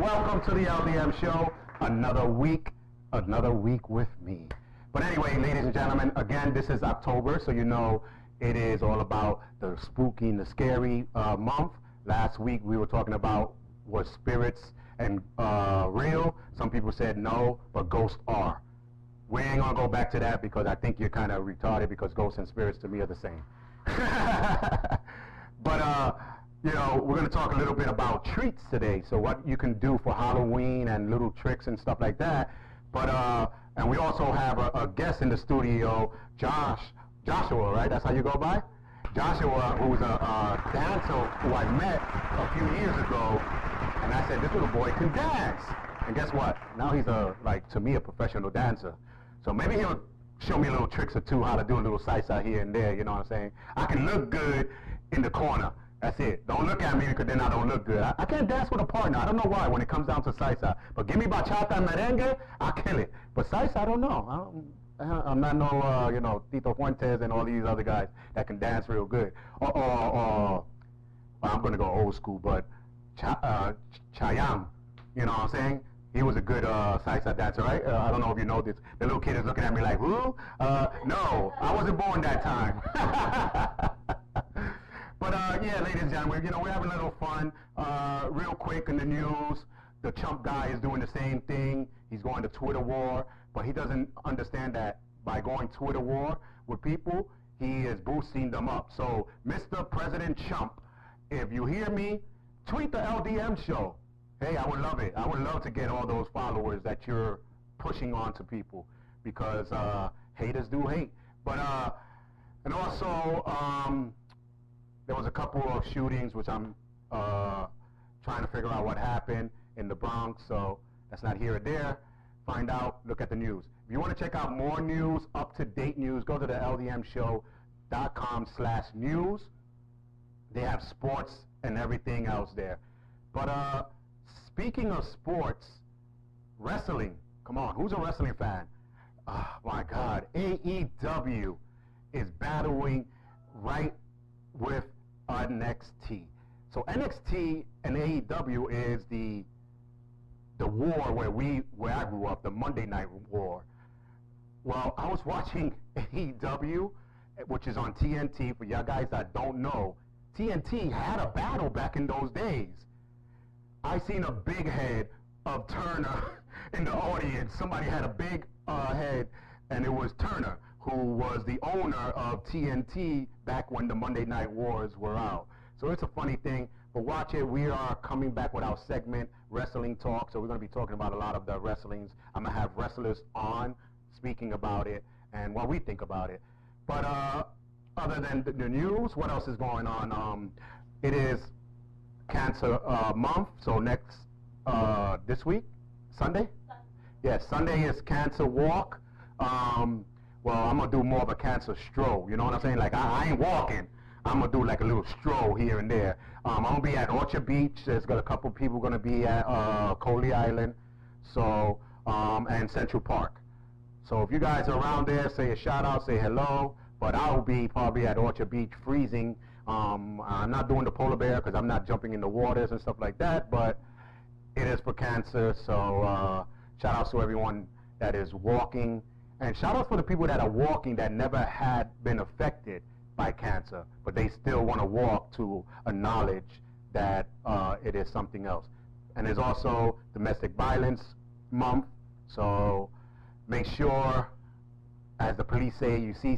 welcome to the LDM Show. Another week with me. But anyway, ladies and gentlemen, again, this is October, so you know it is all about the spooky and the scary month. Last week we were talking about was spirits and real. Some people said no, but ghosts are. We ain't gonna go back to that because I think you're kind of retarded because ghosts and spirits to me are the same. But you know, we're going to talk a little bit about treats today. So what you can do for Halloween and little tricks and stuff like that. But and we also have a guest in the studio, Joshua, right? That's how you go by? Joshua, who's a dancer who I met a few years ago. And I said, this little boy can dance. And guess what? Now he's to me, a professional dancer. So maybe he'll show me a little tricks or two, how to do a little salsa here and there, you know what I'm saying? I can look good in the corner. That's it. Don't look at me because then I don't look good. I can't dance with a partner. I don't know why when it comes down to salsa. But give me bachata and merengue, I'll kill it. But salsa, I don't know. I'm not no, Tito Fuentes and all these other guys that can dance real good. Or I'm going to go old school, but Chayanne, you know what I'm saying? He was a good salsa dancer, right? I don't know if you know this. The little kid is looking at me like, who? No, I wasn't born that time. But yeah, ladies and gentlemen, you know, we're having a little fun. Real quick in the news, the Trump guy is doing the same thing. He's going to Twitter war, but he doesn't understand that by going Twitter war with people, he is boosting them up. So, Mr. President Trump, if you hear me, tweet the LDM show. Hey, I would love it. I would love to get all those followers that you're pushing on to people because haters do hate. But, and also, there was a couple of shootings which I'm trying to figure out what happened in the Bronx, so that's not here or there. Find out, look at the news. If you want to check out more news, up-to-date news, go to the ldmshow.com/news. They have sports and everything else there. But speaking of sports, wrestling, come on, who's a wrestling fan? Oh my God, AEW is battling right with NXT. So NXT and AEW is the war where I grew up, the Monday Night War. Well, I was watching AEW, which is on TNT. For y'all guys that don't know, TNT had a battle back in those days. I seen a big head of Turner in the audience. Somebody had a big head, and it was Turner, who was the owner of TNT back when the Monday Night Wars were out. So it's a funny thing, but watch it. We are coming back with our segment, Wrestling Talk, so we're going to be talking about a lot of the wrestlings. I'm going to have wrestlers on speaking about it and what we think about it. But other than the news, what else is going on? It is Cancer Month, so next, this week, Sunday? Yes, Sunday is Cancer Walk. Well, I'm going to do more of a cancer stroll, you know what I'm saying? Like, I ain't walking. I'm going to do like a little stroll here and there. I'm going to be at Orchard Beach. There's got a couple people going to be at Coley Island, so, and Central Park. So if you guys are around there, say a shout out, say hello. But I'll be probably at Orchard Beach freezing. I'm not doing the polar bear because I'm not jumping in the waters and stuff like that, but it is for cancer. So shout out to everyone that is walking. And shout out for the people that are walking that never had been affected by cancer, but they still want to walk to acknowledge that it is something else. And there's also Domestic Violence Month, so make sure, as the police say, you see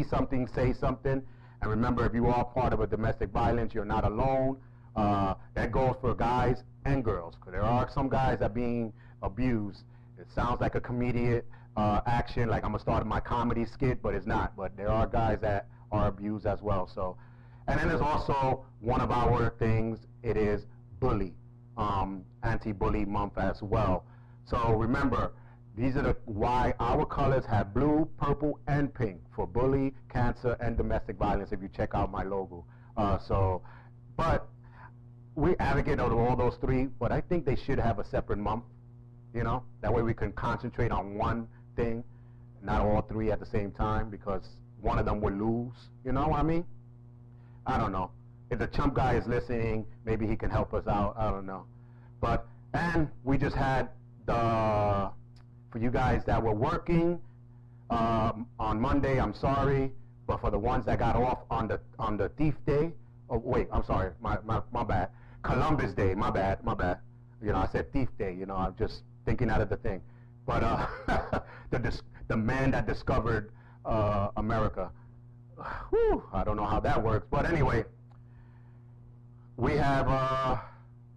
something, say something. And remember, if you are part of a domestic violence, you're not alone. That goes for guys and girls, because there are some guys that are being abused. It sounds like a comedian action, like I'm going to start my comedy skit, but it's not. But there are guys that are abused as well. So, and then there's also one of our things, it is bully, anti-bully month as well. So remember, these are why our colors have blue, purple, and pink for bully, cancer, and domestic violence if you check out my logo. But we advocate of all those three, but I think they should have a separate month, you know? That way we can concentrate on one thing, not all three at the same time, because one of them will lose, you know what I mean? I don't know. If the Trump guy is listening, maybe he can help us out, I don't know. But And we just had the, for you guys that were working on Monday, I'm sorry, but for the ones that got off on the Thief Day, oh wait, I'm sorry, my bad, Columbus Day, my bad. You know, I said Thief Day. You know, I'm just thinking out of the thing. But the man that discovered America. Whew, I don't know how that works, but anyway, we have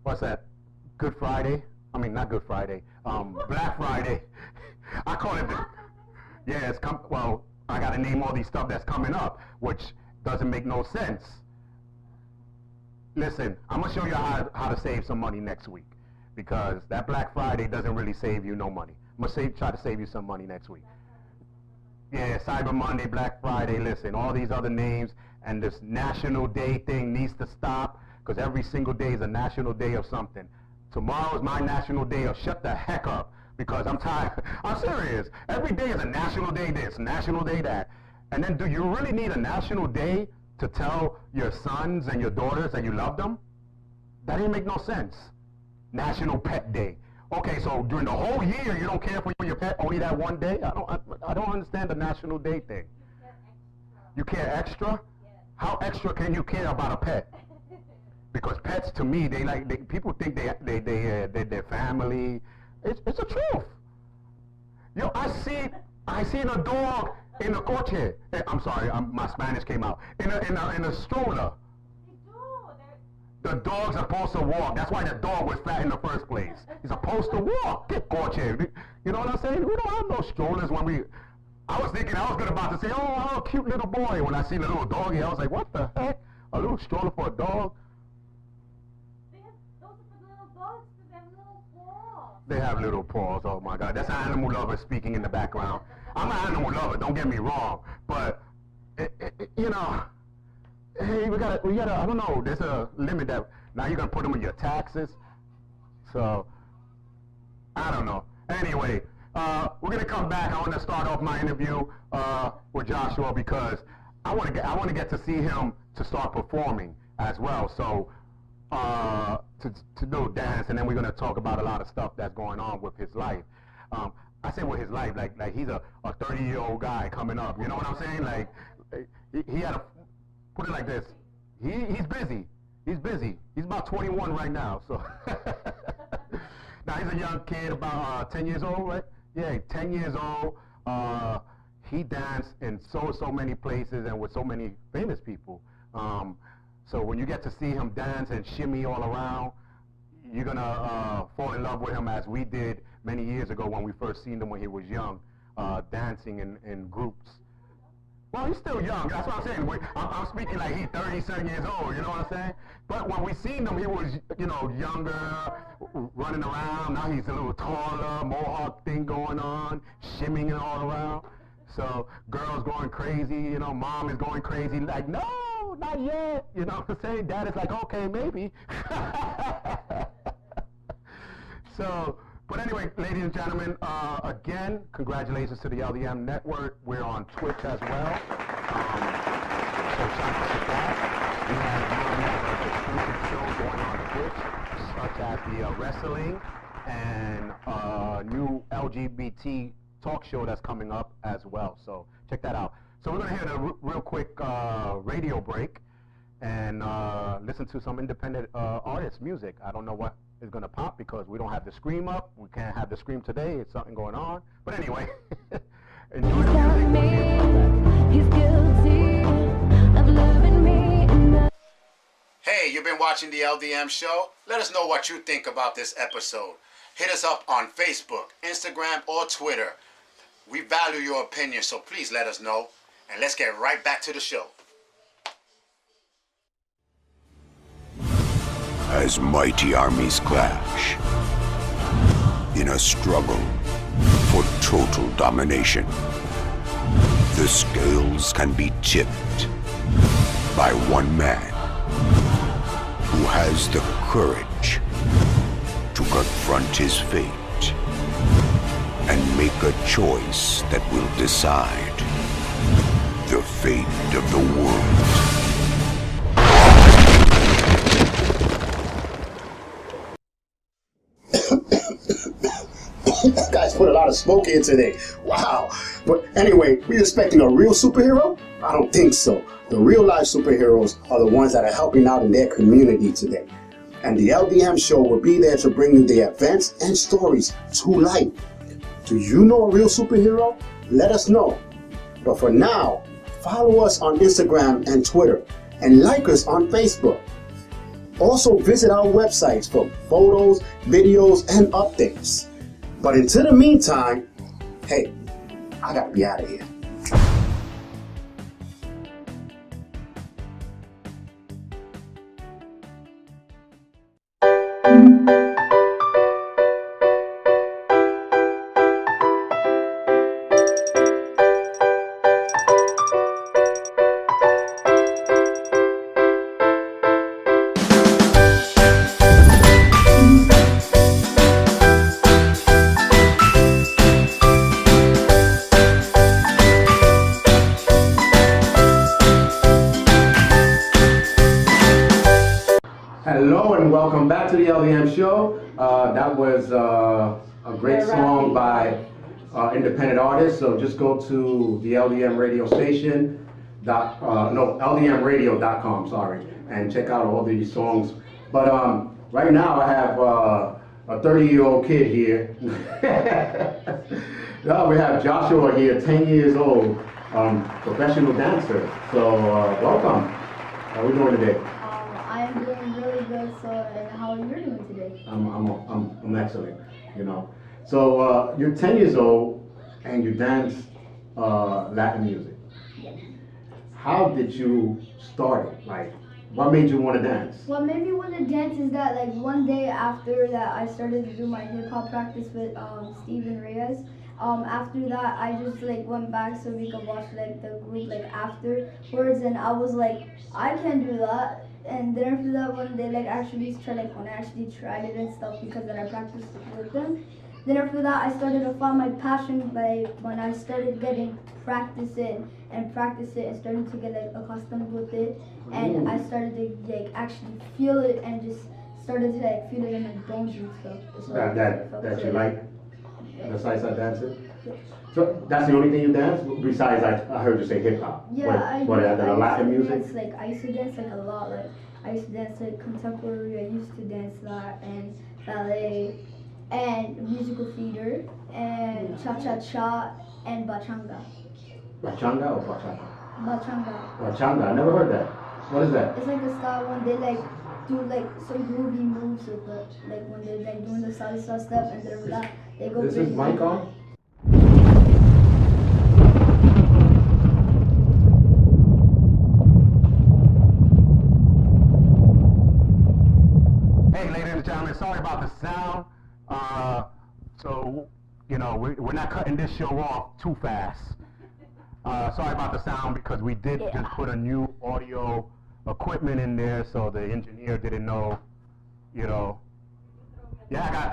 what's that? Good Friday. I mean, not Good Friday. Black Friday. I call it. Yeah, well, I got to name all these stuff that's coming up, which doesn't make no sense. Listen, I'm gonna show you how to save some money next week, because that Black Friday doesn't really save you no money. I'm gonna try to save you some money next week. Yeah, Cyber Monday, Black Friday, listen, all these other names, and this National Day thing needs to stop, because every single day is a national day of something. Tomorrow is my national day of shut the heck up, because I'm tired. I'm serious. Every day is a national day this, national day that. And then do you really need a national day to tell your sons and your daughters that you love them? That didn't make no sense. National Pet Day. Okay, so during the whole year, you don't care for your pet, only that one day? I don't understand the National Day thing. You care extra? How extra can you care about a pet? Because pets, to me, people think they're their family. It's the truth. Yo, I seen a dog in a coche. I'm sorry, my Spanish came out. In a stroller. The dog's supposed to walk. That's why the dog was fat in the first place. He's supposed to walk. Get coche. You know what I'm saying? We don't have no strollers when we... I was thinking, I was about to say, oh, cute little boy. When I seen a little doggy, I was like, what the heck? A little stroller for a dog? Those are for the little dogs, because they have little paws. They have little paws. Oh, my God. That's an animal lover speaking in the background. I'm an animal lover. Don't get me wrong. But, you know... Hey, we gotta, I don't know, there's a limit that, now you're gonna put them in your taxes, so, I don't know. Anyway, we're gonna come back. I wanna start off my interview, with Joshua, because I wanna get to see him to start performing as well, so, to do dance, and then we're gonna talk about a lot of stuff that's going on with his life. I say with his life, like he's a 30-year-old guy coming up, you know what I'm saying? Like, he had a, put it like this, he's busy. He's busy. He's about 21 right now, so. Now he's a young kid, about 10 years old, right? Yeah, 10 years old. He danced in so many places and with so many famous people. So when you get to see him dance and shimmy all around, you're gonna fall in love with him, as we did many years ago when we first seen him when he was young, dancing in groups. Well, he's still young. That's what I'm saying. I'm speaking like he's 37 years old. You know what I'm saying? But when we seen him, he was, you know, younger, running around. Now he's a little taller, mohawk thing going on, shimmying all around. So girls going crazy. You know, mom is going crazy. Like, no, not yet. You know what I'm saying? Dad is like, okay, maybe. So. But anyway, ladies and gentlemen, again, congratulations to the LDM Network. We're on Twitch as well. So check us out. We have exclusive shows going on Twitch, such as the wrestling and new LGBT talk show that's coming up as well. So check that out. So we're going to hit a real quick radio break and listen to some independent artists' music. I don't know what is going to pop because we don't have the scream up. We can't have the scream today. It's something going on. But anyway, enjoy the music. He's guilty of loving me. Hey, you've been watching the LDM Show? Let us know what you think about this episode. Hit us up on Facebook, Instagram, or Twitter. We value your opinion, so please let us know. And let's get right back to the show. As mighty armies clash in a struggle for total domination, the scales can be tipped by one man who has the courage to confront his fate and make a choice that will decide the fate of the world. That guy's put a lot of smoke here today. Wow. But anyway, we expecting a real superhero? I don't think so. The real life superheroes are the ones that are helping out in their community today. And the LDM show will be there to bring you the events and stories to life. Do you know a real superhero? Let us know. But for now, follow us on Instagram and Twitter and like us on Facebook. Also visit our websites for photos, videos, and updates. But until the meantime, hey, I gotta be out of here. Hello and welcome back to the LDM show. That was a great song by independent artists. So just go to the LDM radio station, LDMradio.com, sorry, and check out all these songs. But right now I have a 30-year-old kid here. We have Joshua here, 10 years old, professional dancer. So welcome. How are we doing today? I am doing really good, so and how are you doing today? I'm excellent, you know. So you're 10 years old and you dance Latin music. Yeah. How did you start it? Like, what made you want to dance? What made me want to dance is that like one day after that I started to do my hip hop practice with Steven Reyes. After that I just like went back so we could watch like the group like afterwards, and I was like, I can do that. And then after that one day like actually tried it and stuff because then I practiced with them. Then after that I started to find my passion by when I started getting practice it and starting to get like accustomed with it, and I started to like actually feel it and just started to like feel it in my bones and stuff. So, That you like? The salsa dancing? So that's the only thing you dance besides I heard you say hip hop. Yeah, what the Latin music? Dance, like I used to dance like a lot. Like I used to dance like contemporary. I used to dance that and ballet and musical theater and cha-cha-cha and bachanga. Bachanga or bachata? Bachanga. Bachanga, I never heard that. What is that? It's like a style when they like do like some groovy moves with the like when they're like doing the salsa step and then that they go. This is mic on? Hey, ladies and gentlemen, sorry about the sound. So, you know, we're not cutting this show off too fast. Sorry about the sound because we did just put a new audio equipment in there, so the engineer didn't know, you know. Yeah,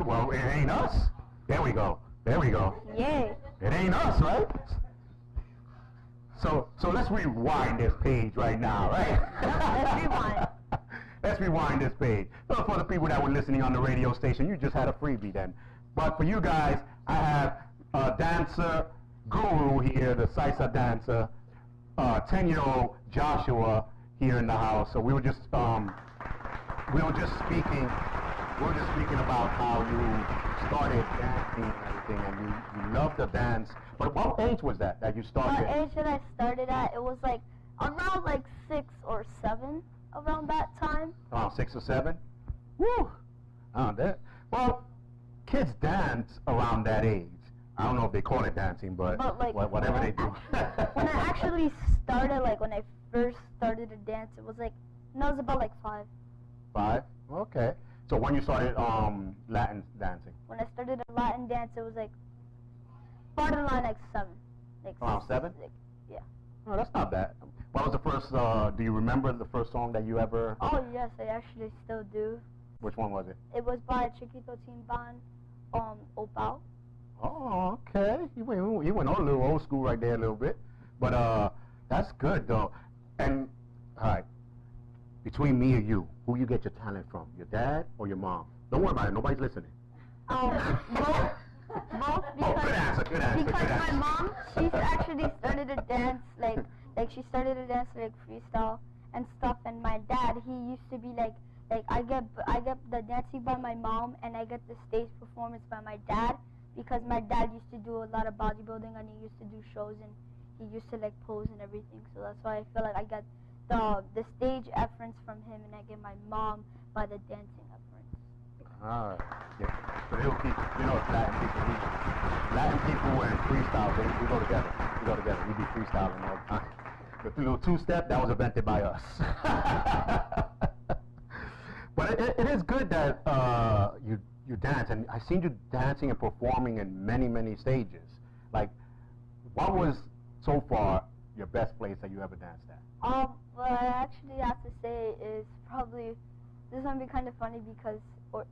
well, it ain't us. There we go. Yay. It ain't us, right? So let's rewind this page right now, right? Let's rewind. Let's rewind this page. So for the people that were listening on the radio station, you just had a freebie then. But for you guys, I have a dancer guru here, the salsa dancer, 10-year-old Joshua here in the house. So we were just speaking about how you started dancing and everything, and you loved the dance. But what age was that you started? What age that I started at? It was like around like 6 or 7, around that time. Around 6 or 7? Woo! Well, kids dance around that age. I don't know if they call it dancing, but like, whatever they do. When I actually started, like when I first started to dance, it was like, when I was about like 5. 5? Okay. So when you started Latin dancing? When I started a Latin dance, it was like borderline like 7. Like Around 7? Yeah. Oh, that's not bad. What was the first, do you remember the first song that you ever... Oh yes, I actually still do. Which one was it? It was by Chiquito Timban, Opao. Oh, okay. You went a little old school right there a little bit. But that's good though. And, alright, between me and you, who you get your talent from? Your dad or your mom? Don't worry about it, nobody's listening. Both. Good answer, Because good my answer. mom, she's actually started to dance like she started to dance like freestyle and stuff. And my dad, he used to be like I get the dancing by my mom, and I get the stage performance by my dad, because my dad used to do a lot of bodybuilding, and he used to do shows, and he used to like pose and everything. So that's why I feel like I get the stage efforts from him, and I get my mom by the dancing efforts. Ah, yeah. So they'll keep, you know, Latin people and freestyle, we go together. We go together. We be freestyling all the time. The little two-step, that was invented by us. But it is good that you dance, and I've seen you dancing and performing in many, many stages. Like, what was, so far, your best place that you ever danced at? What I actually have to say is probably, this is going to be kind of funny because,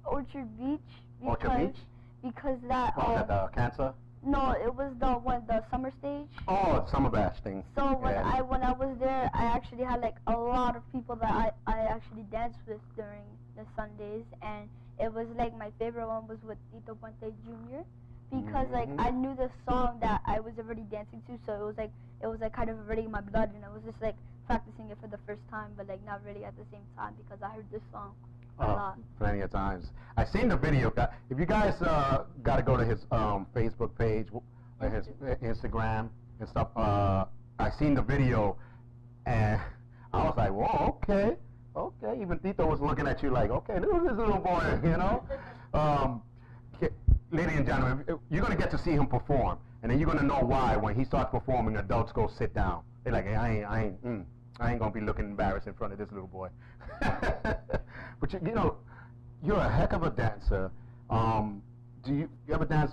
Orchard Beach. Orchard Beach? Because that, Oh, is that the cancer? no, it was the summer stage. Oh, the summer bash thing. So when Yeah. I was there, I actually had like a lot of people that I actually danced with during the Sundays, and it was like my favorite one was with Tito Puente Jr. because like I knew the song that I was already dancing to, so it was like kind of already in my blood, and I was just like practicing it for the first time, but like not really at the same time because I heard this song a lot. Plenty of times. I seen the video. If you guys got to go to his Facebook page, or his Instagram and stuff. I seen the video, and I was like, whoa, okay. Even Tito was looking at you like, okay, this is this little boy, you know. Ladies and gentlemen, you're gonna get to see him perform, and then you're gonna know why when he starts performing, adults go sit down. They're like, hey, I ain't gonna be looking embarrassed in front of this little boy. But you know, you're a heck of a dancer. Do you ever dance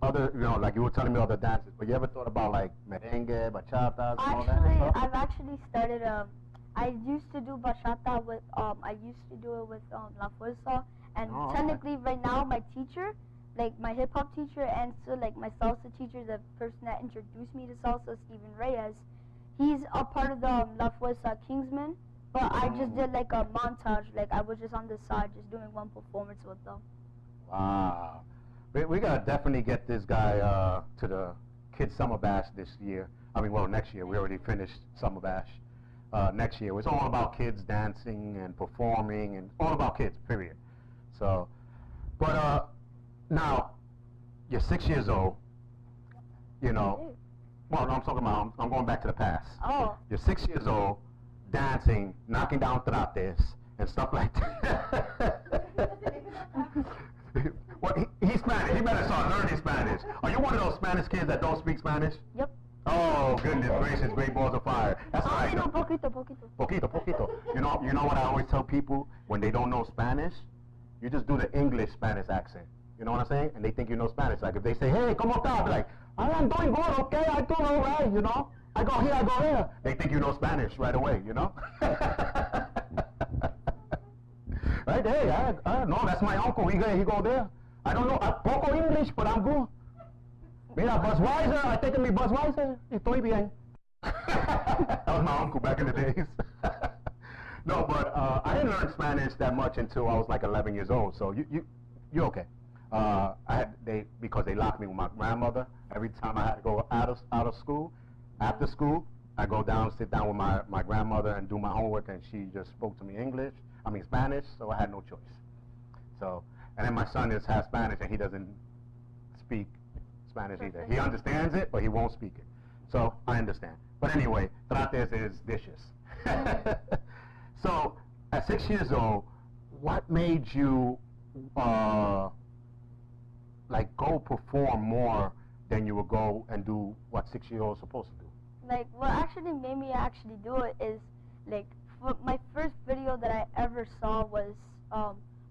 other, you know, like you were telling me other dances, but you ever thought about like merengue, bachatas, and all that Actually, stuff? I've actually started. I used to do bachata with. I used to do it with La Fuerza, and Oh, okay. technically, right now, my teacher, like my hip hop teacher, and so like my salsa teacher, the person that introduced me to salsa, Steven Reyes, he's a part of the La Fuerza Kingsmen. But I just did like a montage, like I was just on the side, just doing one performance with them. Wow. We gotta definitely get this guy to the Kids Summer Bash this year. I mean, well, next year. We already finished Summer Bash. Next year. It's all about kids dancing and performing, and all about kids, period. So, but now, you're 6 years old, you know. Well, no, I'm talking about, I'm going back to the past. Oh. You're 6 years old, dancing, knocking down trates, and stuff like that. Well, he's Spanish. He better start learning Spanish. Are you one of those Spanish kids that don't speak Spanish? Yep. Oh, goodness gracious, great balls of fire. That's all right. No, though. Poquito. You know what I always tell people when they don't know Spanish? You just do the English Spanish accent. You know what I'm saying? And they think you know Spanish. Like if they say, hey, ¿cómo estás? Be like, I'm doing good, okay? I do all right, you know? I go here, I go there. They think you know Spanish right away, you know? Right? Hey, I no, that's my uncle. He go there. I don't know poco English, but I'm good. Mira, Budweiser, I take me Budweiser. Estoy bien. That was my uncle back in the days. No, but I didn't learn Spanish that much until I was like 11 years old. So you're okay. Because they locked me with my grandmother. Every time I had to go out of school, after school, I go down, sit down with my grandmother and do my homework, and she just spoke to me Spanish, so I had no choice. So, and then my son is half Spanish, and he doesn't speak Spanish either. He understands it, but he won't speak it. So, I understand. But anyway, trates is dishes. So, at 6 years old, what made you, like, go perform more than you would go and do what 6-year-olds supposed to do? Like, what actually made me actually do it is, like, my first video that I ever saw was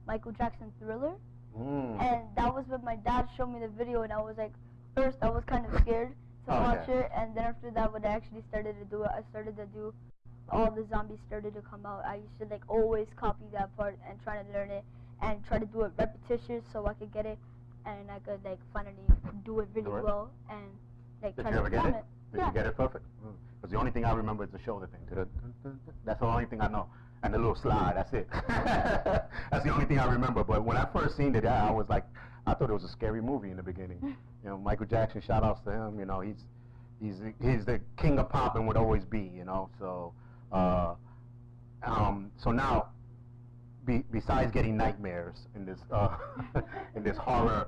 Michael Jackson Thriller. And that was when my dad showed me the video, and I was like, first I was kind of scared to watch it, and then after that, when I actually started to do it, I started to do, all the zombies started to come out. I used to like always copy that part and try to learn it, and try to do it repetitious so I could get it, and I could like finally do it really well, and like Did try you to ever get perform it? Did you get it perfect? Because the only thing I remember is the shoulder thing. That's the only thing I know. And the little slide, that's it. That's the only thing I remember. But when I first seen it, I was like, I thought it was a scary movie in the beginning. You know, Michael Jackson, shout outs to him. You know, he's the king of pop and would always be. You know, so so now, besides getting nightmares in this in this horror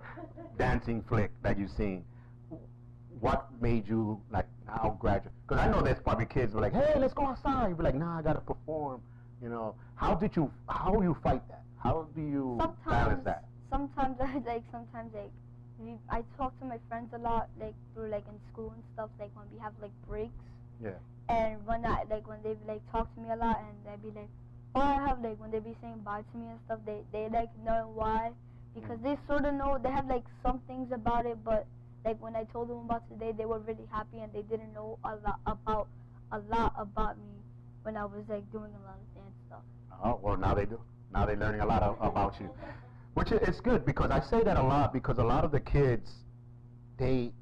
dancing flick that you've seen, what made you like now graduate? Because I know there's probably kids who are like, hey, let's go outside. You'd be like, nah, I gotta perform. You know, how you fight that? How do you balance that? Sometimes I talk to my friends a lot, like through like in school and stuff, like when we have like breaks. Yeah. And when they like talk to me a lot, and they'd be like, oh, I have like when they be saying bye to me and stuff, they like know why, because they sort of know, they have like some things about it, but like when I told them about today, they were really happy, and they didn't know a lot about me when I was like doing a lot of dance stuff. Oh, well, now they do. Now they're learning a lot about you, which is good, because I say that a lot, because a lot of the kids, you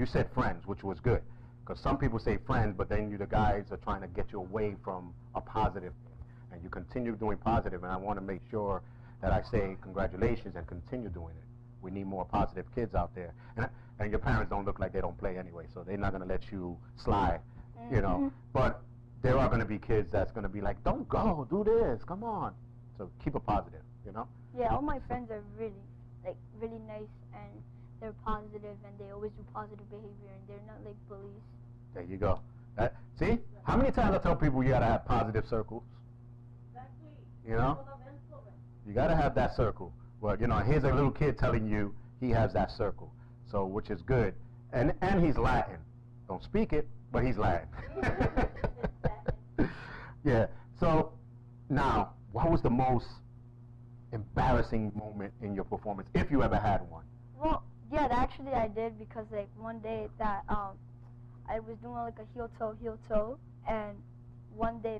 said friends, which was good, because some people say friends, but then the guys are trying to get you away from a positive thing, and you continue doing positive, and I want to make sure that I say congratulations and continue doing it. We need more positive kids out there, and your parents don't look like they don't play anyway, so they're not going to let you slide, you know, but there are going to be kids that's going to be like, don't go, do this, come on. So keep it positive, you know? Yeah, all my friends are really nice, and they're positive, and they always do positive behavior, and they're not like bullies. There you go. See? How many times I tell people you got to have positive circles? You know? You got to have that circle. Well, you know, here's a little kid telling you he has that circle, so which is good. And he's Latin. Don't speak it, but he's Latin. Yeah. So now, what was the most embarrassing moment in your performance, if you ever had one? Well, yeah, actually I did, because like one day that I was doing like a heel toe, and one day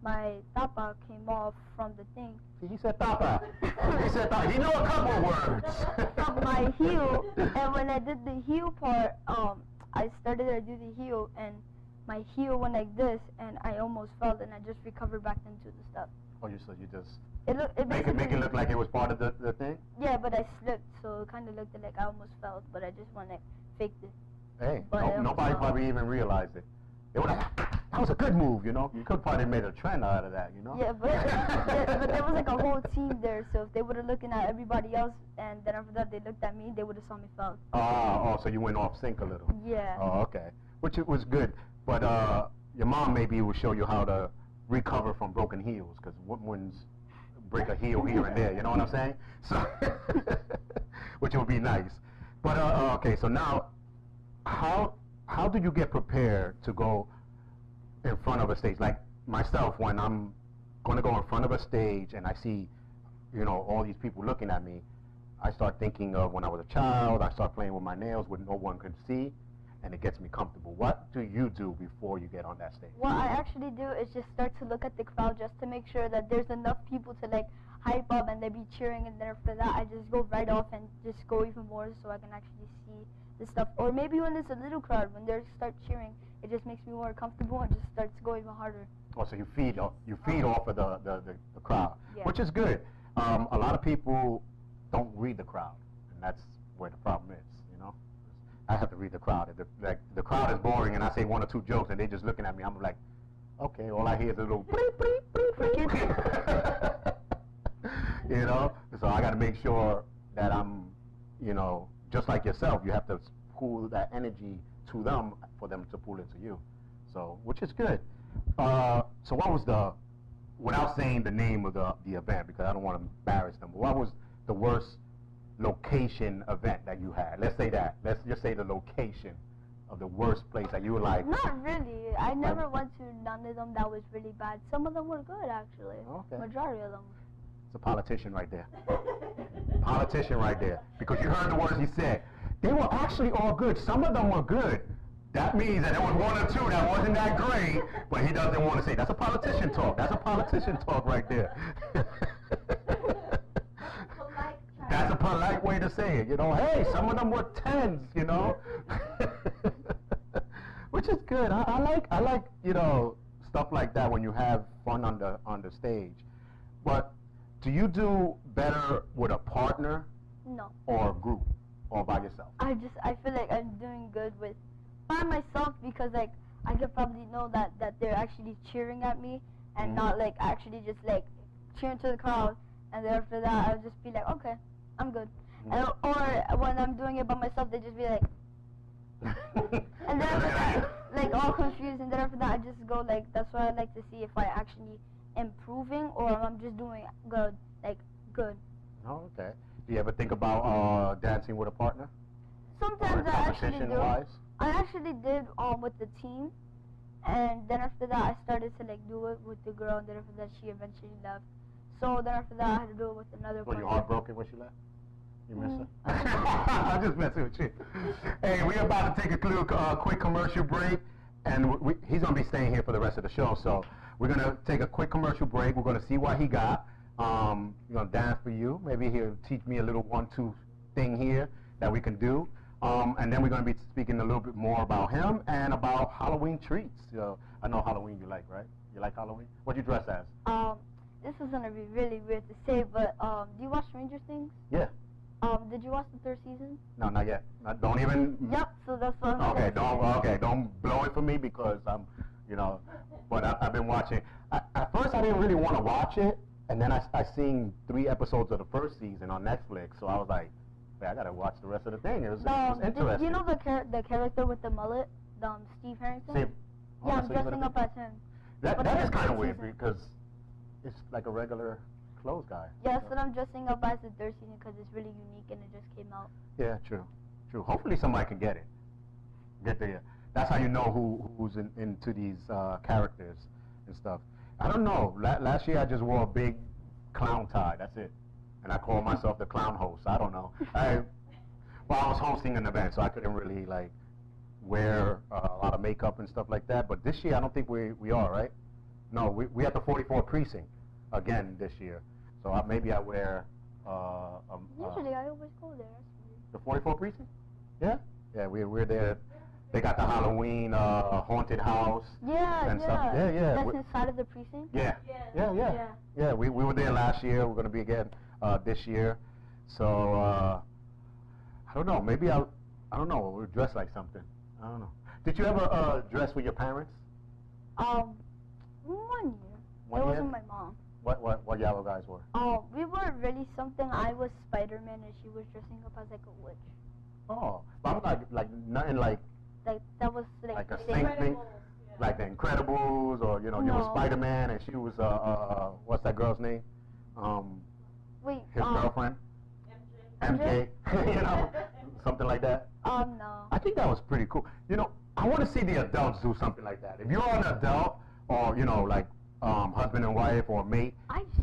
my tapa came off from the thing. He said tapa. He said tapa. He know a couple of words. From my heel, and when I did the heel part, I started to do the heel, and my heel went like this, and I almost fell, and I just recovered back into the stuff. Oh, you just It make it look like it was part of the thing? Yeah, but I slipped, so it kind of looked like I almost fell, but I just went like faked it. Hey, But nobody probably even realized it. They were like, that was a good move, you know? You could probably made a trend out of that, you know? Yeah, but there was like a whole team there, so if they would have looking at everybody else, and then after that they looked at me, they would have saw me fall. Oh, so you went off sync a little. Yeah. Oh, okay. Which it was good. But your mom maybe will show you how to recover from broken heels, because women's break a heel here and there, you know what I'm saying? So, which would be nice. But okay, so now, how do you get prepared to go in front of a stage? Like myself, when I'm going to go in front of a stage and I see, you know, all these people looking at me, I start thinking of when I was a child. I start playing with my nails when no one could see, and it gets me comfortable. What do you do before you get on that stage? What I actually do is just start to look at the crowd just to make sure that there's enough people to like hype up and they be cheering, and then after that I just go right off and just go even more so I can actually see the stuff. Or maybe when it's a little crowd, when they start cheering, it just makes me more comfortable and just starts to go even harder. Oh, so you feed off of the crowd, Yeah. which is good. A lot of people don't read the crowd, and that's where the problem is, you know? I have to read the crowd. If the crowd is boring and I say one or two jokes and they're just looking at me, I'm like, okay, all I hear is a little bleep, bleep, bleep, bleep. You know? So I got to make sure that I'm, you know, just like yourself, you have to pull that energy to them for them to pull it to you. So, which is good. So what was without saying the name of the event, because I don't want to embarrass them, what was the worst location event that you had? Let's say that. Let's just say the location of the worst place that you were like. Not really. I never went to none of them that was really bad. Some of them were good, actually. Okay. Majority of them. It's a politician right there. Politician right there. Because you heard the words he said. They were actually all good. Some of them were good. That means that there was one or two that wasn't that great, but he doesn't want to say. That's a politician talk. That's a politician talk right there. That's a polite way to say it. You know, hey, some of them were 10s, you know. Which is good. I like, you know, stuff like that when you have fun on the stage. But do you do better with a partner No. Or group? Or by yourself? I feel like I'm doing good with by myself because like I could probably know that they're actually cheering at me and not like actually just like cheering to the crowd, and then after that I'll just be like, okay, I'm good. And, or when I'm doing it by myself, they just be like, and then after that, like all confused, and then after that I just go like, that's why I like to see if I actually improving or I'm just doing good, like good. Oh, okay. Do you ever think about dancing with a partner? Sometimes I actually do. Competition-wise? I actually did with the team, and then after that I started to like do it with the girl, and then after that she eventually left. So then after that I had to do it with another Were person. you heartbroken when she left? You miss her? I'm just messing with you. Hey, we're about to take a quick commercial break, and he's going to be staying here for the rest of the show. So we're going to take a quick commercial break. We're going to see what he got. We're going to dance for you. Maybe he'll teach me a little 1-2 thing here that we can do. And then we're going to be speaking a little bit more about him and about Halloween treats. I know Halloween you like, right? You like Halloween? What you dress as? This is going to be really weird to say, but do you watch Stranger Things? Yeah. Did you watch the 3rd season? No, not yet. Don't even. Yep. So that's what. Okay, don't blow it for me because I'm, But I've been watching. At first, I didn't really want to watch it, and then I seen 3 episodes of the 1st season on Netflix. So I was like, I gotta watch the rest of the thing. It was interesting. You know the character with the mullet, Steve Harrington? Steve. Yeah, I'm dressing up as him. That is kind of weird because it's like a regular clothes guy. Yes, and I'm dressing up as the 3rd season because it's really unique and it just came out. Yeah, true. Hopefully somebody can get it. That's how you know who's into these characters and stuff. I don't know. Last year I just wore a big clown tie. That's it. And I called myself the clown host. I don't know. I was hosting an event, so I couldn't really like wear a lot of makeup and stuff like that. But this year I don't think we are, right? No, we at the 44th precinct again this year. So maybe I wear. Usually I always go there. The 44th precinct? Yeah. Yeah, we're there. They got the Halloween haunted house. Yeah, and stuff. Yeah. That's inside of the precinct. Yeah. We were there last year. We're gonna be again this year. So I don't know. Maybe I don't know. We'll dress like something. I don't know. Did you ever dress with your parents? 1 year. One it year? wasn't my mom. What y'all guys were? We weren't really something. I was Spider-Man and she was dressing up as like a witch. Oh, but I'm like nothing like that was like a saint thing, like the Incredibles, or you were Spider-Man and she was what's that girl's name? Wait. His girlfriend. MJ. Something like that. No. I think that was pretty cool. I want to see the adults do something like that. If you're an adult, or like husband and wife or mate,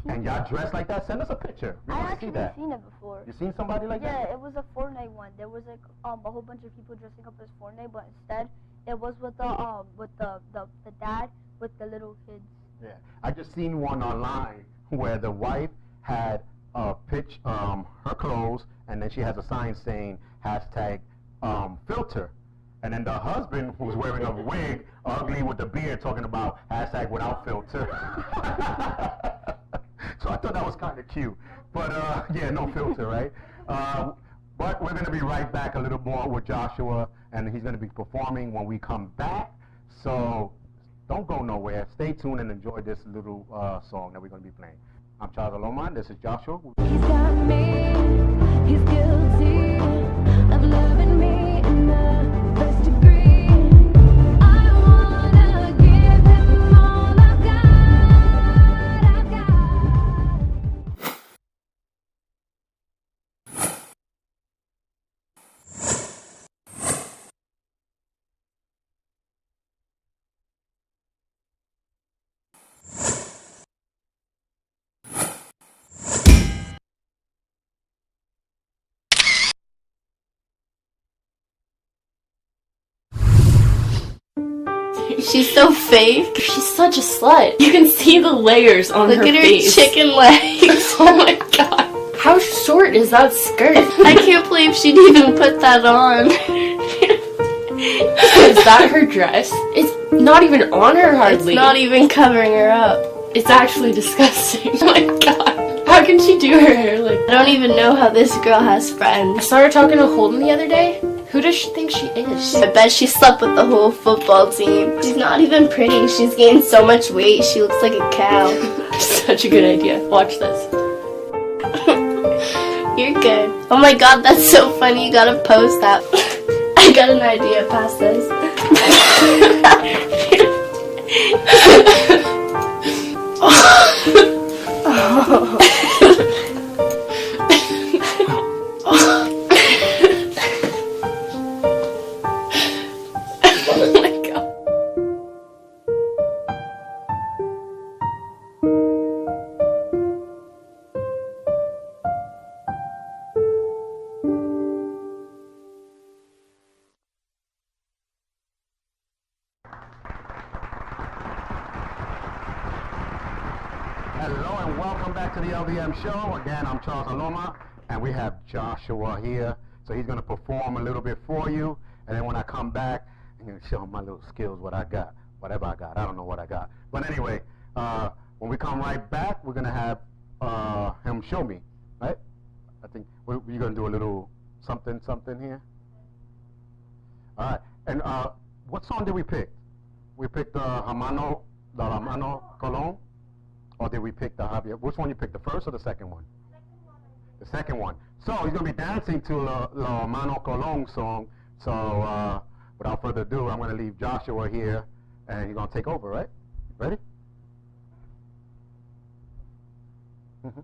and y'all dress like that, send us a picture. We want to see that. I've seen it before. You seen somebody like that? Yeah, it was a Fortnite one. There was like a whole bunch of people dressing up as Fortnite, but instead it was with the dad with the little kids. Yeah, I just seen one online where the wife had her clothes, and then she has a sign saying #filter. And then the husband, who's wearing a wig, ugly with the beard, talking about #without filter. So I thought that was kind of cute. But yeah, no filter, right? But we're going to be right back a little more with Joshua, and he's going to be performing when we come back. So don't go nowhere. Stay tuned and enjoy this little song that we're going to be playing. I'm Charles Aloman. This is Joshua. He's got me, he's guilty of loving me in the first degree. I wanna give him all I've got. She's so fake. She's such a slut. You can see the layers on her face. Look at her chicken legs. Oh my god. How short is that skirt? I can't believe she'd even put that on. Is that her dress? It's not even on her hardly. It's not even covering her up. It's actually disgusting. Oh my god. How can she do her hair like that? I don't even know how this girl has friends. I saw her talking to Holden the other day. Who does she think she is? I bet she slept with the whole football team. She's not even pretty. She's gained so much weight. She looks like a cow. Such a good idea. Watch this. You're good. Oh my god, that's so funny. You gotta post that. I got an idea past this. Oh my god. Hello and welcome back to the LDM Show. Again, I'm Charles Aloma, and we have Joshua here. So he's going to perform a little bit for you, and then when I come back, I'm going to show him my little skills, what I got, whatever I got. I don't know what I got. But anyway, when we come right back, we're going to have him show me, right? I think we're going to do a little something here. All right. And what song did we pick? We picked the Hermano Colon? Or did we pick the Javier? Which one you picked, the first or the second one? The second one. So he's going to be dancing to La Mano Colon song. So without further ado, I'm going to leave Joshua here, and he's going to take over, right? Ready? Mm-hmm.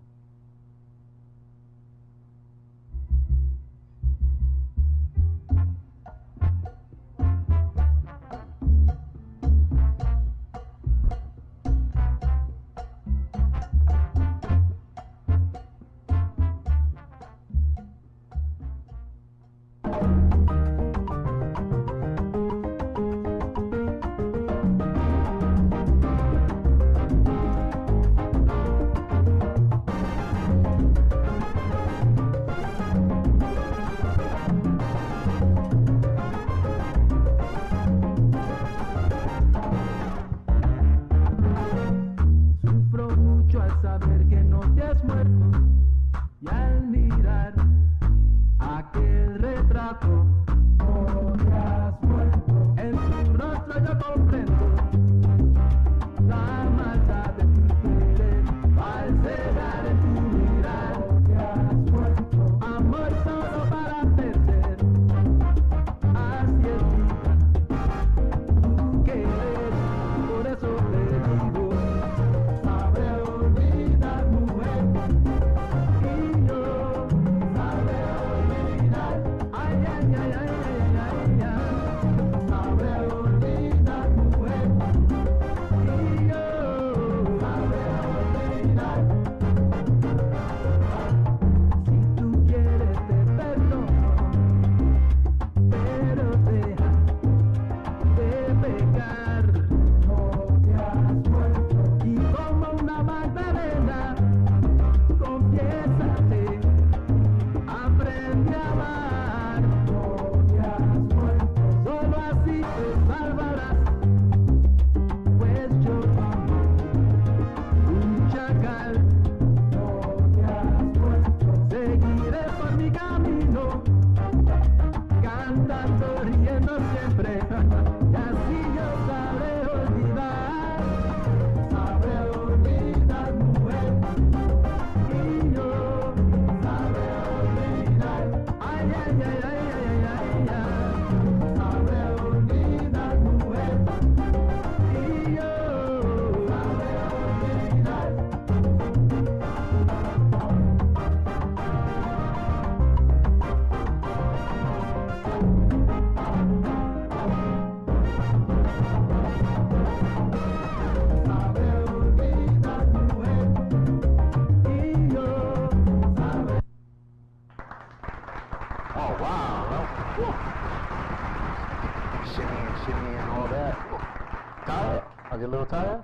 You a little tired?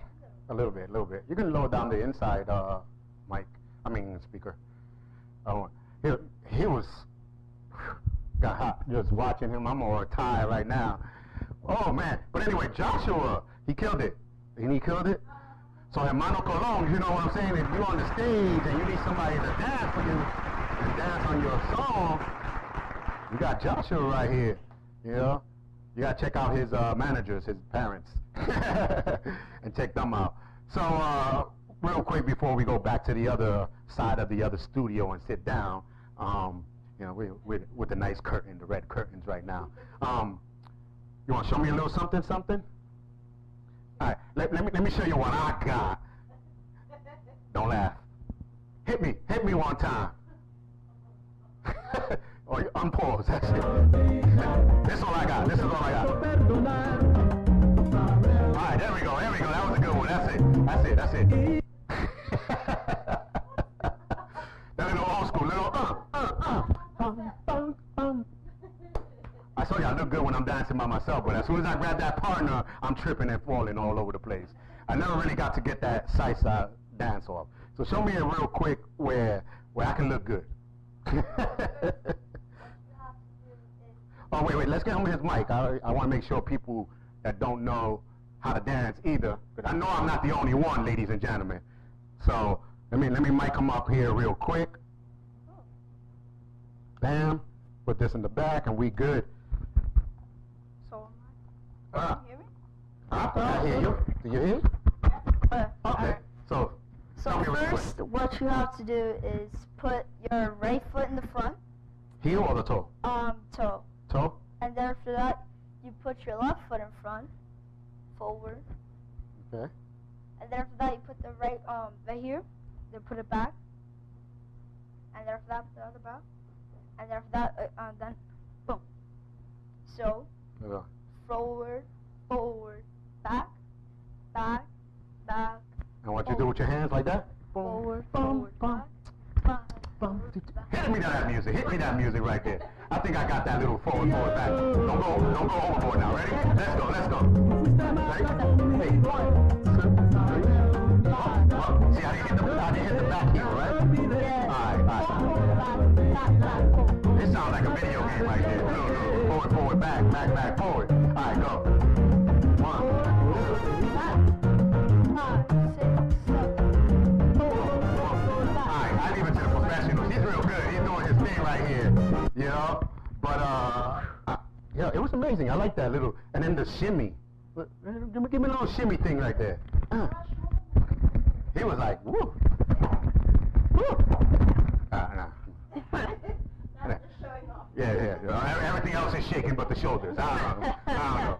A little bit. You can lower down the inside speaker. He was, got hot just watching him. I'm all tired right now. Oh, man. But anyway, Joshua, he killed it. And he killed it. So hermano Colón, you know what I'm saying? If you're on the stage and you need somebody to dance for you and dance on your song, you got Joshua right here, you know? You gotta check out his managers, his parents, and check them out. So, real quick before we go back to the other side of the other studio and sit down, you know, we're with the nice curtain, the red curtains right now. You wanna show me a little something? All right, let me show you what I got. Don't laugh. Hit me one time. Or you unpause, that's it. This is all I got. All right, there we go. That was a good one. That's it. That little old school, I saw you, I look good when I'm dancing by myself, but as soon as I grab that partner, I'm tripping and falling all over the place. I never really got to get that salsa dance off. So show me it real quick where I can look good. Oh, wait, let's get him his mic. I want to make sure people that don't know how to dance either, because I know I'm not the only one, ladies and gentlemen. So let me mic him up here real quick. Bam. Put this in the back and we good. So, can you hear me? I hear you. Do you hear me? Okay. Right. So tell me real quick. First, what you have to do is put your right foot in the front. Heel or the toe? Toe. Toe? And then after that, you put your left foot in front, forward. Okay. And then after that, you put the right right here, then put it back. And then after that, put the other back. And then after that, then boom. So, forward, back. And what you do with your hands like that? Forward, back. Hit me that music right there. I think I got that little forward, back. Don't go overboard now. Ready? Let's go. Ready? Hey. See, I didn't hit the back heel, right? All right. It sounds like a video game right there. Look. Forward, back, forward. All right, go. 1, 5, 6, 7, 8. I leave it to the professionals. He's real good. He's doing his thing right here, you know. But yeah, it was amazing. I like that little, and then the shimmy. Give me a little shimmy thing right there. He was like, woo, woo. Yeah. Everything else is shaking but the shoulders. I don't know.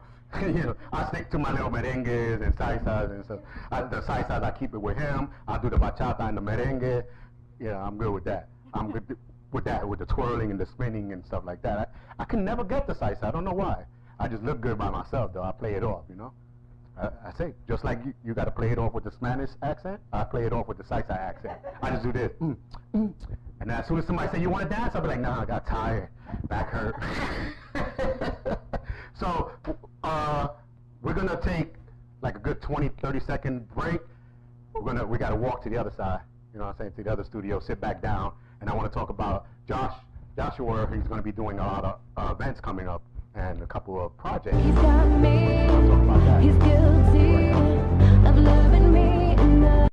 You know, I stick to my little merengues and salsas and stuff. The salsas, I keep it with him. I do the bachata and the merengue. Yeah, I'm good with that. I'm good with that, with the twirling and the spinning and stuff like that. I can never get the salsa. I don't know why. I just look good by myself, though. I play it off, you know. I say, just like you got to play it off with the Spanish accent, I play it off with the salsa accent. I just do this. And as soon as somebody say, you want to dance? I'll be like, nah, I got tired. Back hurt. So, we're going to take like a good 20, 30-second break. We got to walk to the other side, you know what I'm saying, to the other studio, sit back down, and I want to talk about Joshua. He's going to be doing a lot of events coming up and a couple of projects. He's got me, he's guilty of loving me enough.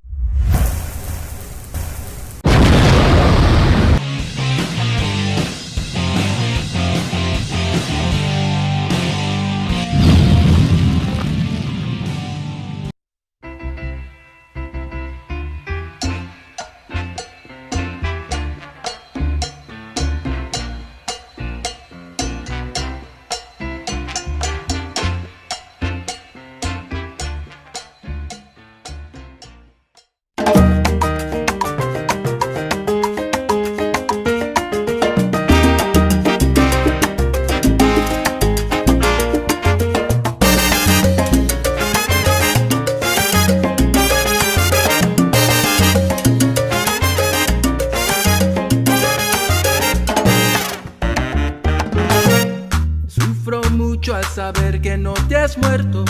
Sufro mucho al saber que no te has muerto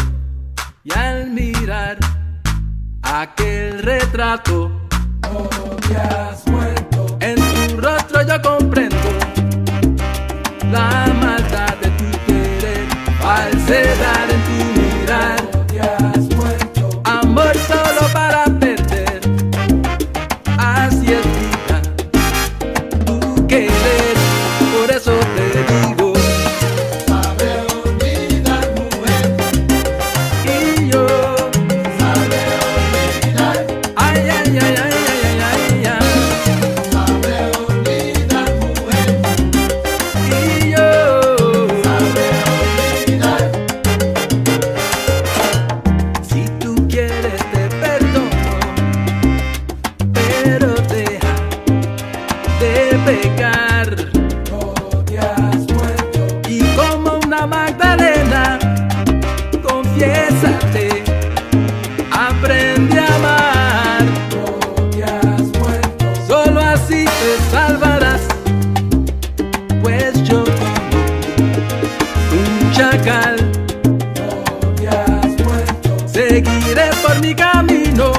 y al mirar aquel retrato. No te has muerto. En tu rostro yo comprendo la maldad de tu querer, falsedad en tu mirar. No te has muerto. Amor solo para musical. No te has muerto. Seguiré por mi camino,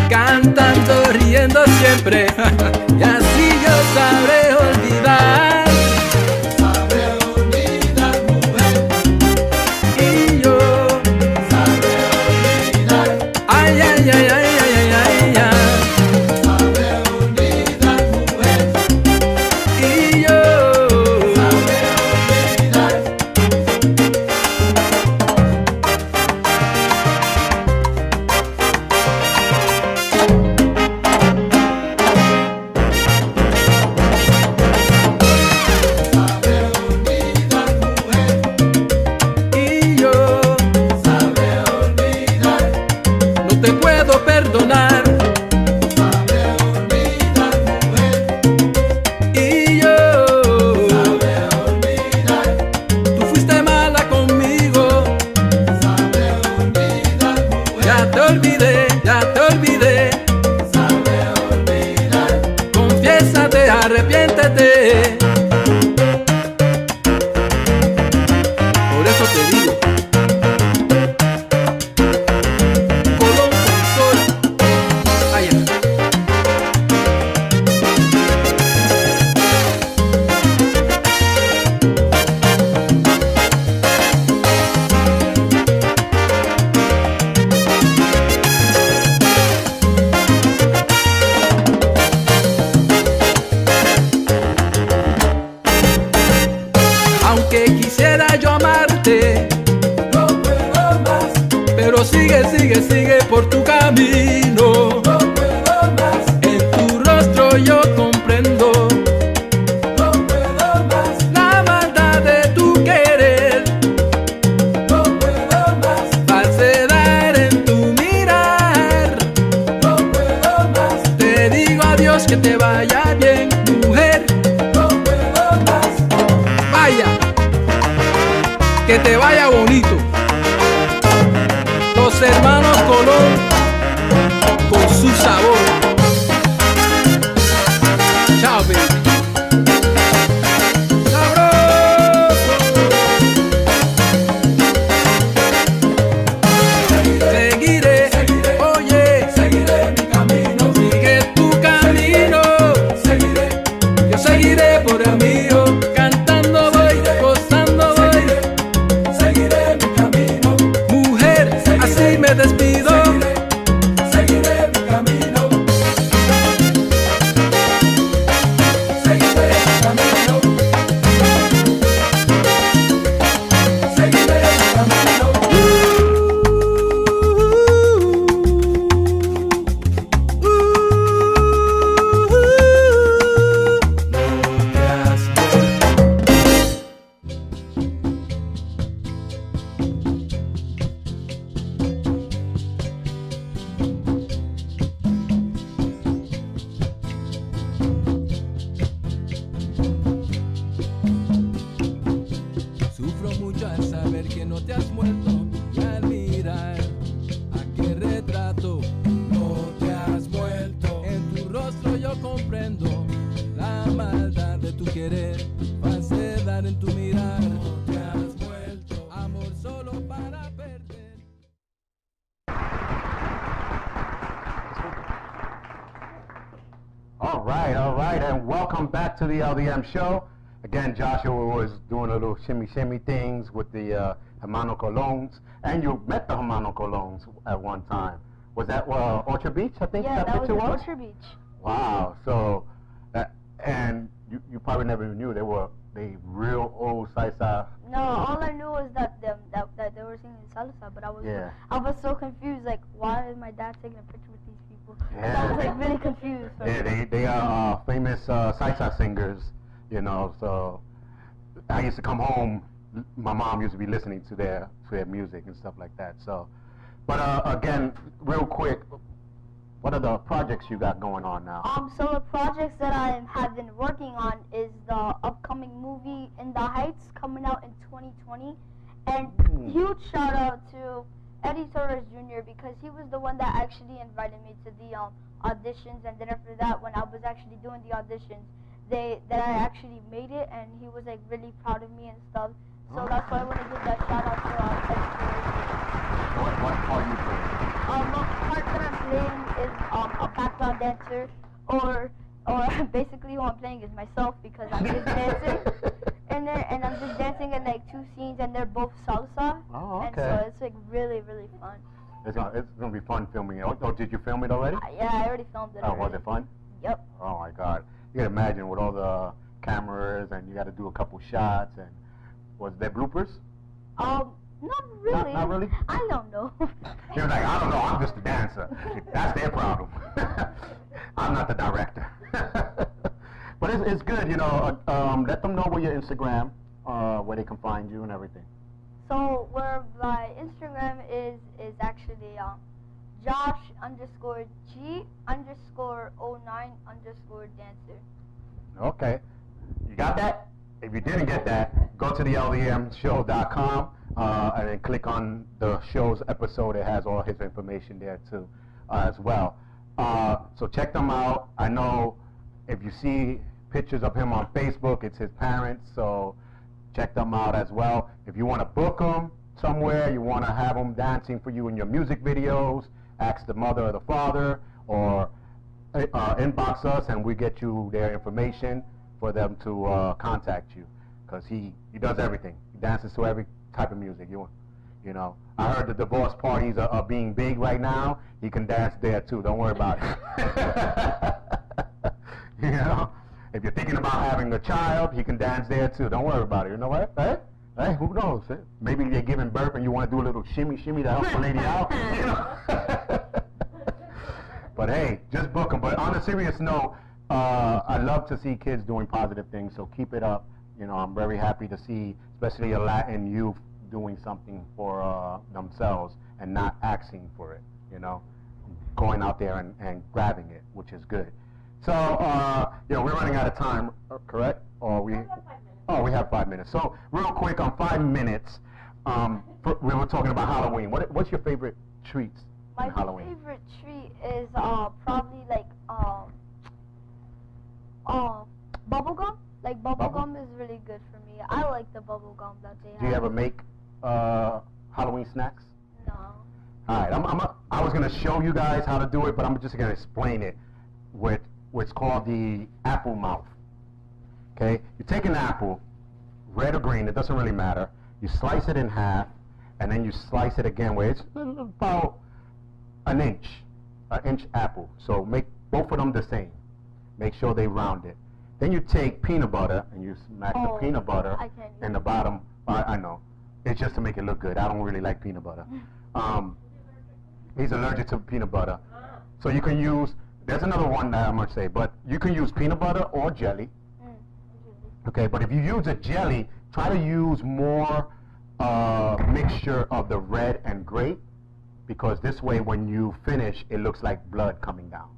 cantando, riendo siempre. Y así yo sabré olvidar. Sabré olvidar, mujer. Y yo sabré olvidar. Ay, ay, ay, ay, ay, ay, ay. Arrepiéntete. Por eso te digo, Colón con sol. Ay, aunque quisiera yo amarte, no puedo más. Pero sigue, sigue, sigue por tu camino. No puedo más. En tu rostro yo comprendo. No puedo más. La maldad de tu querer. No puedo más. Falsedad en tu mirar. No puedo más. Te digo adiós, que te vaya bien, mujer. No puedo más. Vaya. Que te vaya bonito. Los hermanos Colón con su sabor. Chao, baby. Sabroso. Seguiré, oye, seguiré mi camino. Sigue tu camino. Seguiré, yo seguiré por el mío. Cantando voy, gozando voy. Seguiré mi camino. Mujer, así me despido. Seguiré mi camino. Seguiré mi camino. Seguiré mi camino. Sufro mucho al saber que no te has muerto y al mirar aquel retrato. No te has muerto. En tu rostro yo comprendo la maldad de tu querer, falsedad en tu mirar. No te has muerto. Amor solo para perder. All right, and welcome back to the LDM show. Again, Joshua was doing a little shimmy things with the Hermano Colones, and you met the Hermano Colones at one time. Was that Orchard Beach, I think? Yeah, that was picture in Orchard Beach. Wow, so, and you probably never knew they real old salsa. No, all I knew was that they were singing salsa, but I was so confused. Like, why is my dad taking a picture with these people? Yeah. I was like really confused. Yeah, they are famous salsa singers, you know. So I used to come home. My mom used to be listening to their music and stuff like that. So, but again, real quick, what are the projects you got going on now? So the projects that I have been working on is the upcoming movie In the Heights coming out in 2020, and huge shout out to Eddie Torres Jr. because he was the one that actually invited me to the auditions, and then after that, when I was actually doing the auditions, that I actually made it, and he was like really proud of me and stuff. So that's why I want to give that shout out to What are you playing? the part that I'm playing is a background dancer, or basically who I'm playing is myself because I'm just dancing in there, and I'm just dancing in like 2 scenes, and they're both salsa. Oh, And okay. so it's like really, really fun. It's gonna be fun filming it. Oh, did you film it already? Yeah, I already filmed it. Oh, was already. it fun? Yep. Oh my God! You can imagine with all the cameras, and you got to do a couple shots. And was there bloopers? Not really. Not really? I don't know. You're like, I don't know. I'm just a dancer. That's their problem. I'm not the director. But it's good, you know. Let them know where your Instagram, where they can find you and everything. So where my Instagram is actually Josh_G_09_dancer. Okay. You got that? If you didn't get that, go to the LDMShow.com and then click on the show's episode. It has all his information there too, as well. So check them out. I know if you see pictures of him on Facebook, it's his parents. So check them out as well. If you want to book them somewhere, you want to have them dancing for you in your music videos, ask the mother or the father, or inbox us and we get you their information for them to contact you, because he does everything. He dances to every type of music you know. I heard the divorce parties are being big right now. He can dance there too. Don't worry about it. You know, if you're thinking about having a child, he can dance there too. Don't worry about it. You know what? Hey, who knows? Maybe you're giving birth and you want to do a little shimmy to help the lady out. You know. But hey, just book them. But on a serious note, I love to see kids doing positive things, so keep it up. You know, I'm very happy to see, especially a Latin youth, doing something for themselves and not asking for it, you know, going out there and grabbing it, which is good. So, you know, we're running out of time, correct? Or we have 5 minutes. Oh, we have 5 minutes. So, real quick, on 5 minutes, we were talking about Halloween. What's your favorite treats in Halloween? My favorite treat is probably like bubble gum. Like bubble gum is really good for me. I like the bubble gum that they have. Do you ever make Halloween snacks? No. All right, I was gonna show you guys how to do it, but I'm just gonna explain it with what's called the apple mouth. Okay, you take an apple, red or green, it doesn't really matter. You slice it in half, and then you slice it again where it's about an inch apple. So make both of them the same. Make sure they round it. Then you take peanut butter and you smack the peanut butter in the bottom. I know. It's just to make it look good. I don't really like peanut butter. He's allergic to peanut butter. So you can use, there's another one that I must say, but you can use peanut butter or jelly. Okay, but if you use a jelly, try to use more mixture of the red and grape, because this way when you finish, it looks like blood coming down.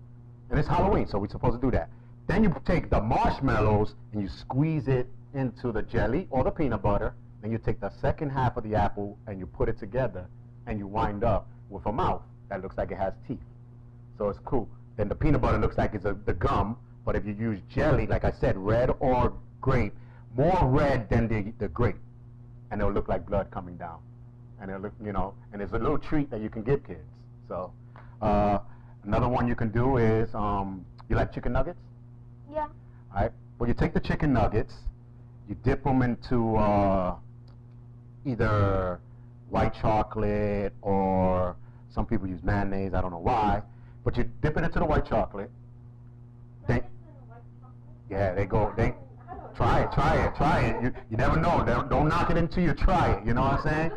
And it's Halloween, so we're supposed to do that. Then you take the marshmallows and you squeeze it into the jelly or the peanut butter. Then you take the second half of the apple and you put it together and you wind up with a mouth that looks like it has teeth. So it's cool. Then the peanut butter looks like it's the gum, but if you use jelly, like I said, red or grape, more red than the grape, and it'll look like blood coming down. And it'll look, you know, and it's a little treat that you can give kids. So another one you can do is, you like chicken nuggets? Yeah. All right. Well, you take the chicken nuggets, you dip them into either white chocolate, or some people use mayonnaise. I don't know why, but you dip it into the white chocolate. Then, yeah, they try it. You never know. Don't knock it until you try it. You know what I'm saying?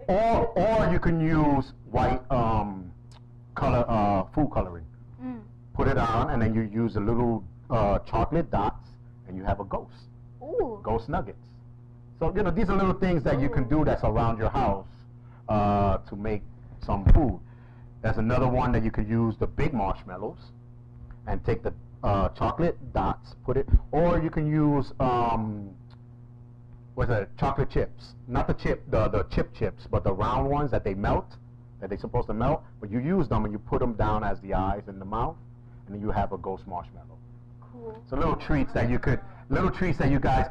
Or you can use white food coloring. Put it on, and then you use a little chocolate dots, and you have a ghost. Ooh. Ghost nuggets. So, you know, these are little things that you can do that's around your house to make some food. There's another one that you could use the big marshmallows and take the chocolate dots, put it, or you can use what's that? Chocolate chips. Not the chip chips, but the round ones that they melt, that they're supposed to melt. But you use them and you put them down as the eyes in the mouth, and then you have a ghost marshmallow. Cool. So little treats that you guys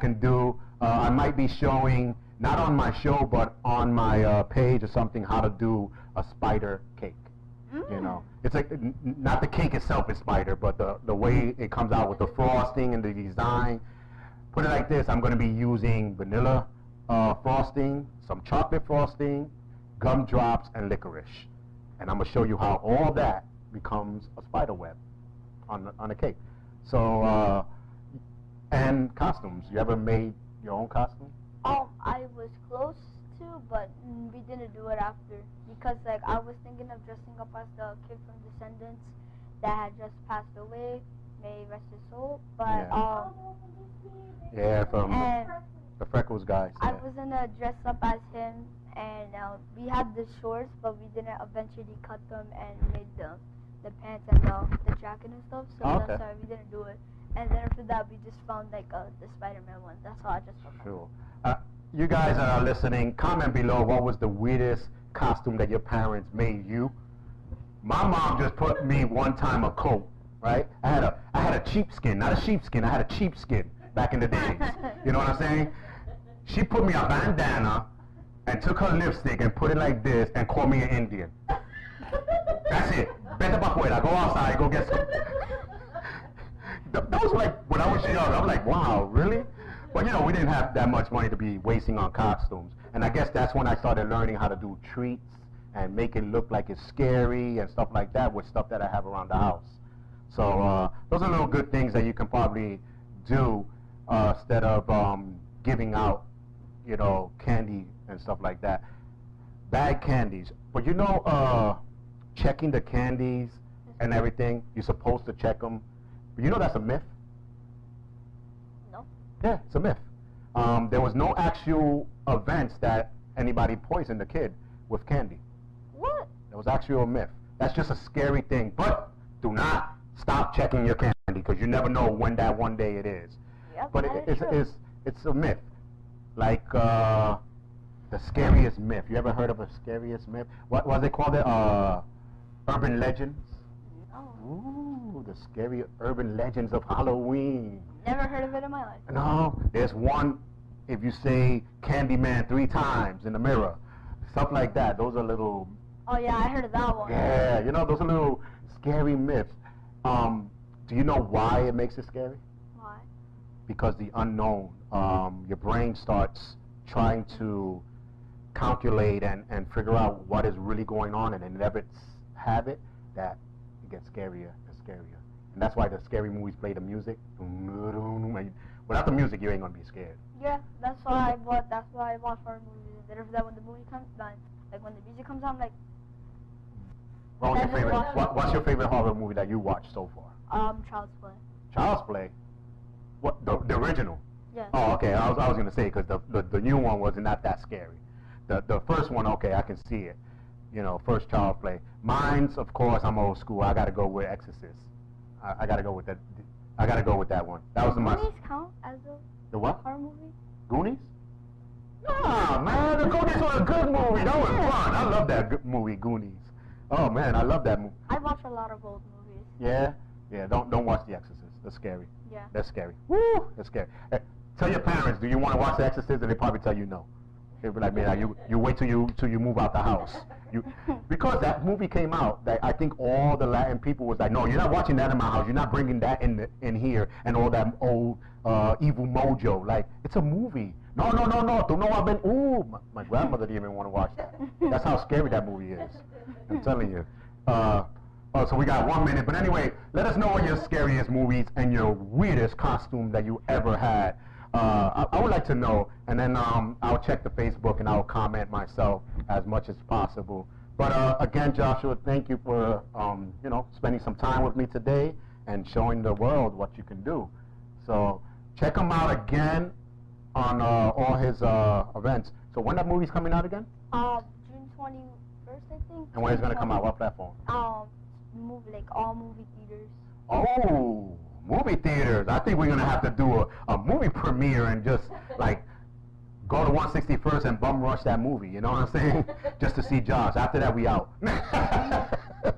can do I might be showing, not on my show, but on my page or something, how to do a spider cake. You know, it's like, not the cake itself is spider, but the way it comes out with the frosting and the design. Put it like this, I'm going to be using vanilla frosting, some chocolate frosting, gumdrops, and licorice. And I'm going to show you how all that becomes a spider web on a cake. So, and costumes. You ever made your own costume? I was close to, but we didn't do it after because like I was thinking of dressing up as the kid from Descendants that had just passed away, may he rest his soul. But yeah, from and the Freckles guys. I Yeah. was gonna dress up as him, and we had the shorts, but we didn't eventually cut them and made the pants and the jacket and stuff. So that's why we didn't do it. And then after that, we just found like the Spider-Man one. That's all I just found. Sure. You guys that are listening, comment below what was the weirdest costume that your parents made you. My mom just put me one time a coat, right? I had a sheepskin, not a sheepskin. I had a sheepskin back in the days. You know what I'm saying? She put me a bandana and took her lipstick and put it like this and called me an Indian. That's it. Vete pa' fuera. Go outside. Go get some. That was like when I was young. I was like, wow, really? But you know, we didn't have that much money to be wasting on costumes. And I guess that's when I started learning how to do treats and make it look like it's scary and stuff like that with stuff that I have around the house. So those are little good things that you can probably do instead of giving out, you know, candy and stuff like that. Bad candies. But you know, checking the candies and everything, you're supposed to check them. But you know that's a myth? No. Yeah, it's a myth. There was no actual events that anybody poisoned a kid with candy. What? It was actually a myth. That's just a scary thing. But do not stop checking your candy because you never know when that one day it is. Yep, But it's a myth. Like the scariest myth. You ever heard of a scariest myth? What was it called? Urban legends? No. Ooh, the scary urban legends of Halloween. Never heard of it in my life. No, there's one, if you say Candyman 3 times in the mirror, stuff like that. Those are little, Oh yeah, I heard of that one. yeah, you know, those are little scary myths. Do you know why it makes it scary? Why? Because the unknown. Your brain starts trying to calculate and figure out what is really going on, and whenever it's habit, that it gets scarier and scarier. And that's why the scary movies play the music. Without the music, you ain't gonna be scared. Yeah, that's why I watch horror movies. And then that when the movie comes on, like when the music comes on, I'm like, What's your favorite horror movie that you watched so far? Child's Play. Child's Play? What, the original? Yeah. Oh, okay. I was gonna say because the new one was not that scary. The first one, okay, I can see it. You know, first Child's Play. Mine's, of course, I'm old school. I gotta go with Exorcist. I gotta go with that. I gotta go with that one. That was the must. Goonies count as a The what? horror movie? Goonies? Nah, man, the Goonies was a good movie. That was fun. I love that movie, Goonies. Oh man, I love that movie. I watch a lot of old movies. Yeah, yeah. Don't watch The Exorcist. That's scary. Yeah. That's scary. Woo, that's scary. Hey, tell your parents, do you want to watch The Exorcist? And they probably tell you no. They'll be like, man, you wait till you move out the house. Because that movie came out, that I think all the Latin people was like, no, you're not watching that in my house. You're not bringing that in here and all that old evil mojo. Like, it's a movie. No. Don't know I've been. Ooh, my grandmother didn't even want to watch that. That's how scary that movie is. I'm telling you. Oh, so we got 1 minute. But anyway, let us know what your scariest movies and your weirdest costume that you ever had. I would like to know, and then I'll check the Facebook and I'll comment myself as much as possible. But again, Joshua, thank you for spending some time with me today and showing the world what you can do. So check him out again on all his events. So when that movie's coming out again? June 21st, I think. And when it's gonna come out? What platform? All movie theaters. Oh, movie theaters. I think we're gonna have to do a movie premiere and just like go to 161st and bum rush that movie. You know what I'm saying? Just to see Josh. After that, we out. But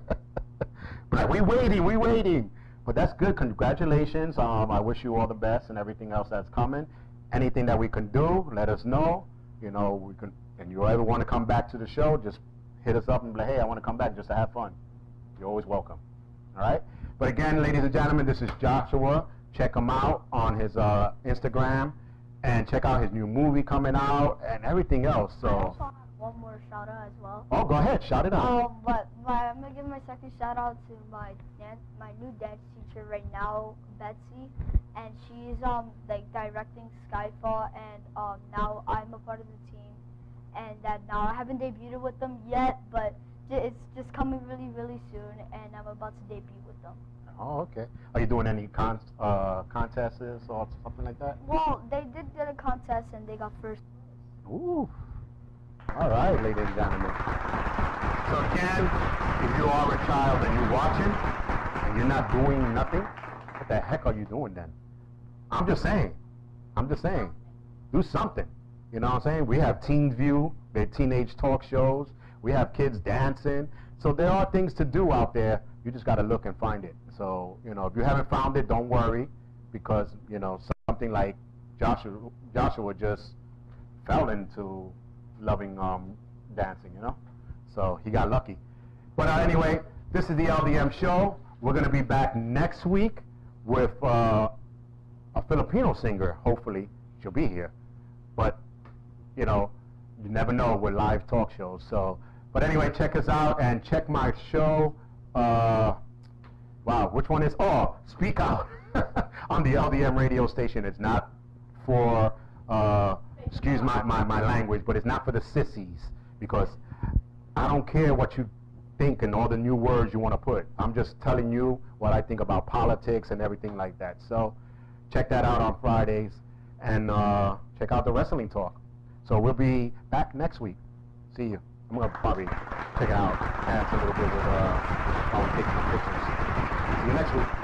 like, we waiting. But that's good. Congratulations. I wish you all the best and everything else that's coming. anything that we can do, let us know. You know, we can, and you ever want to come back to the show, just hit us up and be like, hey, I want to come back just to have fun. You're always welcome. All right? But again, ladies and gentlemen, this is Joshua. Check him out on his Instagram, and check out his new movie coming out and everything else. I So, also have one more shout out as well. oh, go ahead, shout it out. But I'm gonna give my second shout out to my new dance teacher right now, Betsy, and she's like directing Skyfall, and now I'm a part of the team, and that now I haven't debuted with them yet, but it's just coming really, really soon, and I'm about to debut with them. Oh, okay. Are you doing any contests or something like that? Well, they did get a contest and they got first. Ooh. All right, ladies and gentlemen. So again, if you are a child and you're watching and you're not doing nothing, what the heck are you doing then? I'm just saying. Do something. You know what I'm saying? We have Teen View, they're teenage talk shows. We have kids dancing. So there are things to do out there. You just got to look and find it. So, you know, if you haven't found it, don't worry, because, you know, something like Joshua just fell into loving dancing, you know? So he got lucky. But anyway, this is the LDM show. We're going to be back next week with a Filipino singer. Hopefully she'll be here. But, you know, you never know with live talk shows. So, but anyway, check us out and check my show. Wow, which one is? Oh, Speak Out on the LDM radio station. It's not for, excuse my language, but it's not for the sissies, because I don't care what you think and all the new words you want to put. I'm just telling you what I think about politics and everything like that. So check that out on Fridays, and check out the wrestling talk. So we'll be back next week. See you. I'm going to probably check it out, dance a little bit with taking some pictures. See you next week.